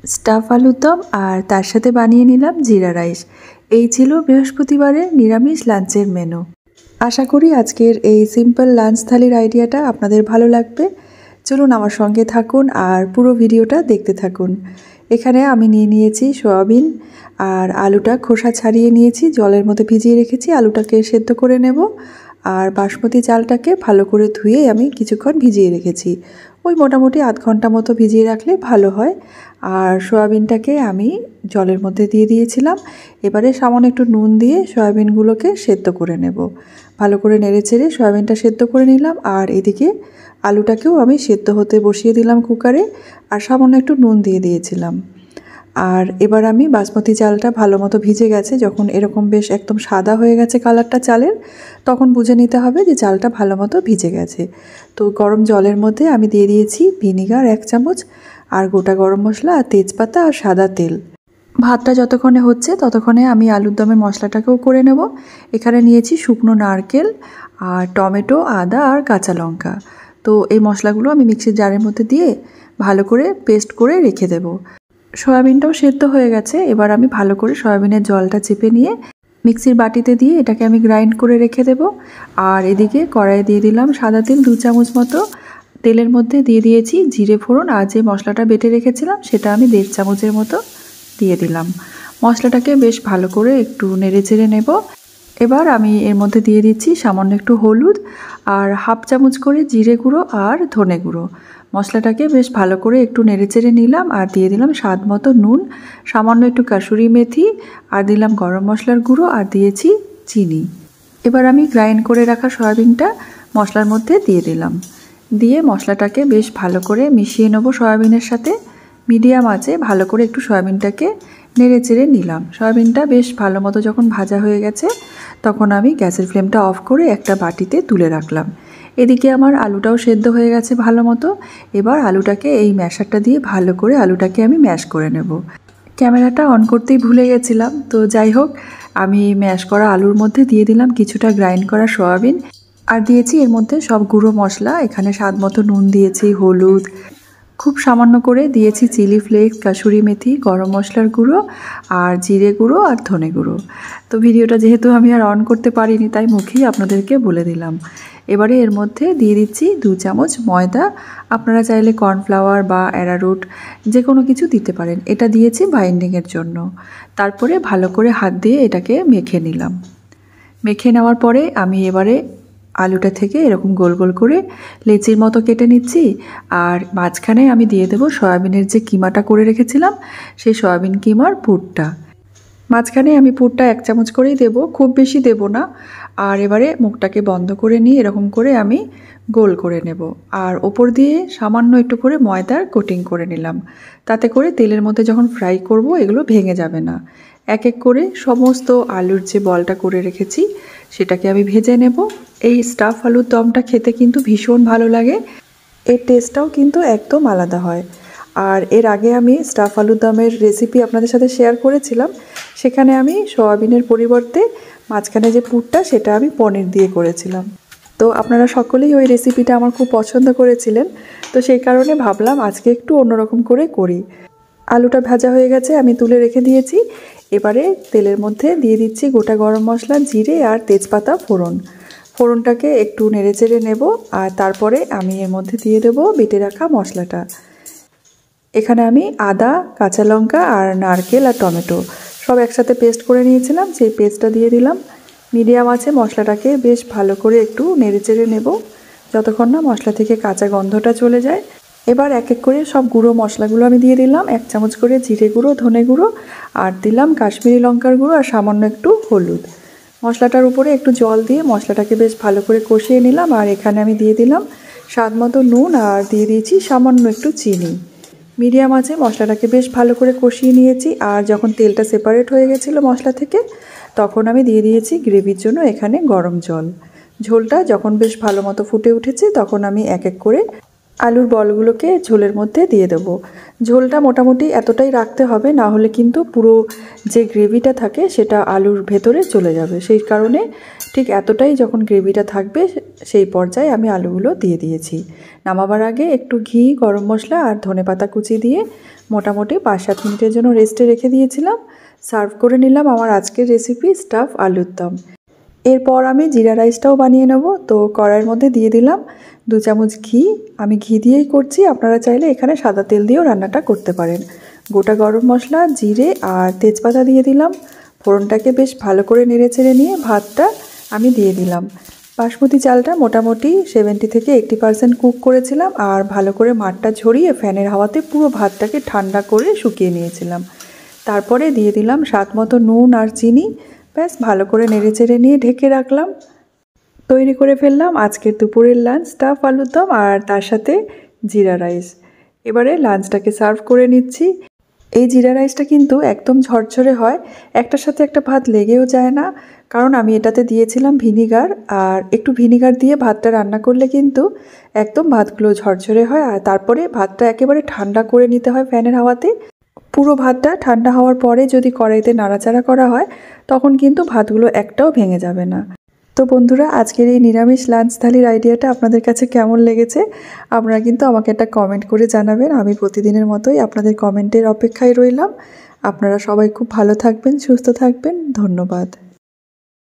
Staff আলুর দম আর তার সাথে বানিয়ে নিলাম জিরা রাইস। এই ছিল বৃহস্পতিবারের নিরামিষ লাঞ্চের মেনু। আশা করি আজকের এই সিম্পল লাঞ্চ থালির আইডিয়াটা আপনাদের ভালো লাগবে। চলুন আমার সঙ্গে থাকুন আর পুরো ভিডিওটা দেখতে থাকুন। এখানে আমি নিয়ে নিয়েছি সয়াবিন আর আলুটা খোসা ছাড়িয়ে নিয়েছি, জলের মধ্যে ভিজিয়ে রেখেছি। আলুটাকে সেদ্ধ করে নেব আর বাসমতি চালটাকে ভালো করে ধুয়ে আমি কিছুক্ষণ ভিজিয়ে রেখেছি। ওই মোটামুটি আধ ঘন্টা মতো ভিজিয়ে রাখলে ভালো হয়। আর সয়াবিনটাকে আমি জলের মধ্যে দিয়ে দিয়েছিলাম। এবারে সামান্য একটু নুন দিয়ে সয়াবিনগুলোকে সেদ্ধ করে নেব। ভালো করে নেড়েচেড়ে সয়াবিনটা সেদ্ধ করে নিলাম আর এদিকে আলুটাকেও আমি সেদ্ধ হতে বসিয়ে দিলাম কুকারে আর সামান্য একটু নুন দিয়ে দিয়েছিলাম। আর এবার আমি বাসমতি চালটা ভালো মতো ভিজে গেছে, যখন এরকম বেশ একদম সাদা হয়ে গেছে কালারটা চালের, তখন বুঝে নিতে হবে যে চালটা ভালো মতো ভিজে গেছে। তো গরম জলের মধ্যে আমি দিয়ে দিয়েছি ভিনিগার 1 চামচ আর গোটা গরম মশলা আর তেজপাতা আর সাদা তেল। ভাতটা যতক্ষণে হচ্ছে ততক্ষণে আমি আলুর দমের মশলাটাকেও করে নেব। এখানে নিয়েছি শুকনো নারকেল আর টমেটো, আদা আর কাঁচা লঙ্কা। তো এই মশলাগুলো আমি মিক্সির জারের মধ্যে দিয়ে ভালো করে পেস্ট করে রেখে দেব। সয়াবিনটাও সেদ্ধ হয়ে গেছে। এবার আমি ভালো করে সয়াবিনের জলটা চেপে নিয়ে মিক্সির বাটিতে দিয়ে এটাকে আমি গ্রাইন্ড করে রেখে দেব। আর এদিকে কড়াইয়ে দিয়ে দিলাম সাদা তেল 2 চামচ মতো। তেলের মধ্যে দিয়ে দিয়েছি জিরে ফোড়ন আর যে মশলাটা বেটে রেখেছিলাম সেটা আমি 1.5 চামচের মতো দিয়ে দিলাম। মশলাটাকে বেশ ভালো করে একটু নেড়ে চেড়ে নেব। এবার আমি এর মধ্যে দিয়ে দিচ্ছি সামান্য একটু হলুদ আর 1/2 চামচ করে জিরে গুঁড়ো আর ধনে গুঁড়ো। মশলাটাকে বেশ ভালো করে একটু নেড়েচেড়ে নিলাম আর দিয়ে দিলাম স্বাদ মতো নুন, সামান্য একটু কাসুরি মেথি আর দিলাম গরম মশলার গুঁড়ো আর দিয়েছি চিনি। এবার আমি গ্রাইন্ড করে রাখা সয়াবিনটা মশলার মধ্যে দিয়ে দিলাম। দিয়ে মশলাটাকে বেশ ভালো করে মিশিয়ে নেব সয়াবিনের সাথে। মিডিয়াম আঁচে ভালো করে একটু সয়াবিনটাকে নেড়ে চেড়ে নিলাম। সয়াবিনটা বেশ ভালো মতো যখন ভাজা হয়ে গেছে তখন আমি গ্যাসের ফ্লেমটা অফ করে একটা বাটিতে তুলে রাখলাম। এদিকে আমার আলুটাও সেদ্ধ হয়ে গেছে ভালো মতো। এবার আলুটাকে এই ম্যাশারটা দিয়ে ভালো করে আলুটাকে আমি ম্যাশ করে নেব। ক্যামেরাটা অন করতেই ভুলে গেছিলাম। তো যাই হোক, আমি ম্যাশ করা আলুর মধ্যে দিয়ে দিলাম কিছুটা গ্রাইন্ড করা সয়াবিন আর দিয়েছি এর মধ্যে সব গুঁড়ো মশলা। এখানে স্বাদ মতো নুন দিয়েছি, হলুদ, খুব সামান্য করে দিয়েছি চিলি ফ্লেক্স, কাসুরি মেথি, গরম মশলার গুঁড়ো আর জিরে গুঁড়ো আর ধনে গুঁড়ো। তো ভিডিওটা যেহেতু আমি আর অন করতে পারিনি তাই মুখেই আপনাদেরকে বলে দিলাম। এবারে এর মধ্যে দিয়ে দিচ্ছি 2 চামচ ময়দা। আপনারা চাইলে কর্নফ্লাওয়ার বা অ্যারারুট যে কোনো কিছু দিতে পারেন। এটা দিয়েছি বাইন্ডিংয়ের জন্য। তারপরে ভালো করে হাত দিয়ে এটাকে মেখে নিলাম। মেখে নেওয়ার পরে আমি এবারে আলুটা থেকে এরকম গোল গোল করে লেচির মতো কেটে নিচ্ছি আর মাঝখানে আমি দিয়ে দেব সয়াবিনের যে কিমাটা করে রেখেছিলাম সেই সয়াবিন কিমার পুরটা। মাঝখানে আমি পুরটা 1 চামচ করেই দেব, খুব বেশি দেব না। আর এবারে মুখটাকে বন্ধ করে নিয়ে এরকম করে আমি গোল করে নেব আর ওপর দিয়ে সামান্য একটু করে ময়দার কোটিং করে নিলাম। তাতে করে তেলের মধ্যে যখন ফ্রাই করব এগুলো ভেঙে যাবে না। এক এক করে সমস্ত আলুর যে বলটা করে রেখেছি সেটাকে আমি ভেজে নেব। এই স্টাফ আলুর দমটা খেতে কিন্তু ভীষণ ভালো লাগে। এর টেস্টটাও কিন্তু একদম আলাদা হয়। আর এর আগে আমি স্টাফ আলুর দমের রেসিপি আপনাদের সাথে শেয়ার করেছিলাম। সেখানে আমি সয়াবিনের পরিবর্তে মাঝখানে যে পুরটা সেটা আমি পনির দিয়ে করেছিলাম। তো আপনারা সকলেই ওই রেসিপিটা আমার খুব পছন্দ করেছিলেন। তো সেই কারণে ভাবলাম আজকে একটু অন্যরকম করে করি। আলুটা ভাজা হয়ে গেছে, আমি তুলে রেখে দিয়েছি। এবারে তেলের মধ্যে দিয়ে দিচ্ছি গোটা গরম মশলা, জিরে আর তেজপাতা ফোড়ন। ফোড়নটাকে একটু নেড়েচেড়ে নেব আর তারপরে আমি এর মধ্যে দিয়ে দেব বেটে রাখা মশলাটা। এখানে আমি আদা, কাঁচা লঙ্কা আর নারকেল আর টমেটো সব একসাথে পেস্ট করে নিয়েছিলাম, সেই পেস্টটা দিয়ে দিলাম। মিডিয়াম আছে মশলাটাকে বেশ ভালো করে একটু নেড়েচেড়ে নেব যতক্ষণ না মশলা থেকে কাঁচা গন্ধটা চলে যায়। এবার এক এক করে সব গুঁড়ো মশলাগুলো আমি দিয়ে দিলাম। 1 চামচ করে জিরে গুঁড়ো, ধনে গুঁড়ো আর দিলাম কাশ্মীরি লঙ্কার গুঁড়ো আর সামান্য একটু হলুদ। মশলাটার উপরে একটু জল দিয়ে মশলাটাকে বেশ ভালো করে কষিয়ে নিলাম। আর এখানে আমি দিয়ে দিলাম স্বাদ মতো নুন আর দিয়ে দিয়েছি সামান্য একটু চিনি। মিডিয়াম আছে মশলাটাকে বেশ ভালো করে কষিয়ে নিয়েছি। আর যখন তেলটা সেপারেট হয়ে গেছিলো মশলা থেকে তখন আমি দিয়ে দিয়েছি গ্রেভির জন্য এখানে গরম জল। ঝোলটা যখন বেশ ভালো মতো ফুটে উঠেছে তখন আমি এক এক করে আলুর বলগুলোকে ঝোলের মধ্যে দিয়ে দেবো। ঝোলটা মোটামুটি এতটাই রাখতে হবে, না হলে কিন্তু পুরো যে গ্রেভিটা থাকে সেটা আলুর ভেতরে চলে যাবে। সেই কারণে ঠিক এতটাই যখন গ্রেভিটা থাকবে সেই পর্যায়ে আমি আলুগুলো দিয়ে দিয়েছি। নামাবার আগে একটু ঘি, গরম মশলা আর ধনেপাতা কুচি দিয়ে মোটামুটি 5-7 মিনিটের জন্য রেস্টে রেখে দিয়েছিলাম। সার্ভ করে নিলাম আমার আজকের রেসিপি স্টাফ আলুর দম। এরপর আমি জিরা রাইসটাও বানিয়ে নেব। তো কড়াইয়ের মধ্যে দিয়ে দিলাম 2 চামচ ঘি। আমি ঘি দিয়েই করছি, আপনারা চাইলে এখানে সাদা তেল দিয়েও রান্নাটা করতে পারেন। গোটা গরম মশলা, জিরে আর তেজপাতা দিয়ে দিলাম। ফোড়নটাকে বেশ ভালো করে নেড়েচেড়ে নিয়ে ভাতটা আমি দিয়ে দিলাম। বাসমতি চালটা মোটামুটি 70 থেকে 80% কুক করেছিলাম আর ভালো করে মাঠটা ঝরিয়ে ফ্যানের হাওয়াতে পুরো ভাতটাকে ঠান্ডা করে শুকিয়ে নিয়েছিলাম। তারপরে দিয়ে দিলাম স্বাদ মতো নুন আর চিনি। ব্যাস ভালো করে নেড়েচেড়ে নিয়ে ঢেকে রাখলাম। তৈরি করে ফেললাম আজকের দুপুরের লাঞ্চ স্টাফ আলুর দম আর তার সাথে জিরা রাইস। এবারে লাঞ্চটাকে সার্ভ করে নিচ্ছি। এই জিরা রাইসটা কিন্তু একদম ঝরঝরে হয়, একটার সাথে একটা ভাত লেগেও যায় না, কারণ আমি এটাতে দিয়েছিলাম ভিনিগার। আর একটু ভিনিগার দিয়ে ভাতটা রান্না করলে কিন্তু একদম ভাতগুলো ঝরঝরে হয়। আর তারপরে ভাতটা একেবারে ঠান্ডা করে নিতে হয় ফ্যানের হাওয়াতে। পুরো ভাতটা ঠান্ডা হওয়ার পরে যদি কড়াইতে নাড়াচাড়া করা হয় তখন কিন্তু ভাতগুলো একটাও ভেঙে যাবে না। তো বন্ধুরা, আজকের এই নিরামিষ লাঞ্চ থালির আইডিয়াটা আপনাদের কাছে কেমন লেগেছে আপনারা কিন্তু আমাকে একটা কমেন্ট করে জানাবেন। আমি প্রতিদিনের মতোই আপনাদের কমেন্টের অপেক্ষায় রইলাম। আপনারা সবাই খুব ভালো থাকবেন, সুস্থ থাকবেন। ধন্যবাদ।